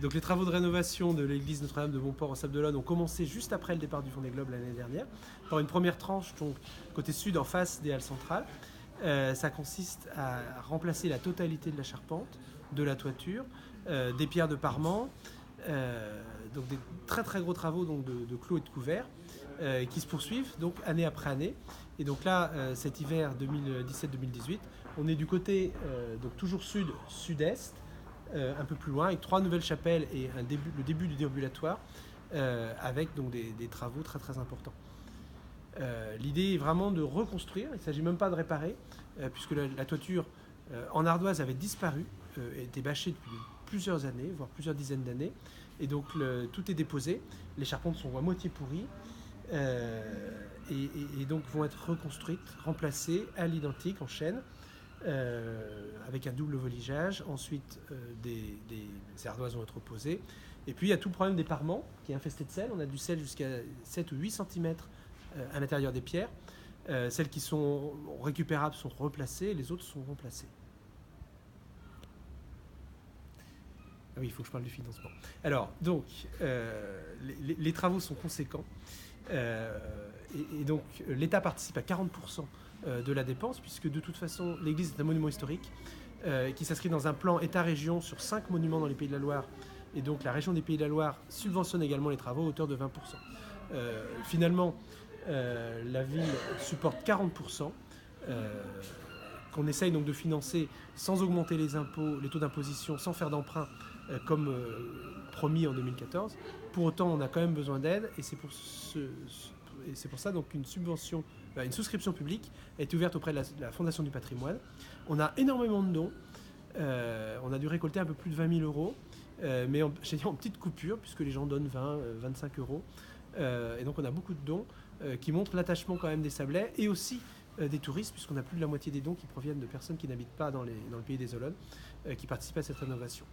Donc les travaux de rénovation de l'église Notre-Dame de Montport au Sable d'Olonne ont commencé juste après le départ du Vendée Globe l'année dernière, par une première tranche, donc côté sud en face des halles centrales. Ça consiste à remplacer la totalité de la charpente, de la toiture, des pierres de parement, donc des très très gros travaux donc de clous et de couverts qui se poursuivent donc année après année. Et donc là, cet hiver 2017-2018, on est du côté donc toujours sud-sud-est, un peu plus loin, avec 3 nouvelles chapelles et le début du déambulatoire, avec donc des travaux très très importants. L'idée est vraiment de reconstruire, il ne s'agit même pas de réparer, puisque la toiture en ardoise avait disparu, était bâchée depuis plusieurs années, voire plusieurs dizaines d'années, et donc tout est déposé, les charpentes sont à moitié pourries, et donc vont être reconstruites, remplacées à l'identique en chaîne, avec un double voligeage. Ensuite, des ardoises vont être posées. Et puis, il y a tout le problème des parements, qui est infesté de sel. On a du sel jusqu'à 7 ou 8 cm à l'intérieur des pierres. Celles qui sont récupérables sont replacées, les autres sont remplacées. Ah oui, il faut que je parle du financement. Alors, donc, les travaux sont conséquents. Et donc, l'État participe à 40% de la dépense, puisque de toute façon, l'église est un monument historique qui s'inscrit dans un plan État-région sur 5 monuments dans les Pays de la Loire. Et donc, la région des Pays de la Loire subventionne également les travaux à hauteur de 20%. Finalement, la ville supporte 40%, qu'on essaye donc de financer sans augmenter les impôts, les taux d'imposition, sans faire d'emprunt, comme promis en 2014. Pour autant, on a quand même besoin d'aide, et c'est pour ça donc une souscription publique est ouverte auprès de la Fondation du patrimoine. On a énormément de dons. On a dû récolter un peu plus de 20 000 euros, mais en petite coupure, puisque les gens donnent 20, 25 euros. Et donc on a beaucoup de dons qui montrent l'attachement quand même des Sablais, et aussi des touristes, puisqu'on a plus de la moitié des dons qui proviennent de personnes qui n'habitent pas dans le pays des Olonnes, qui participent à cette rénovation.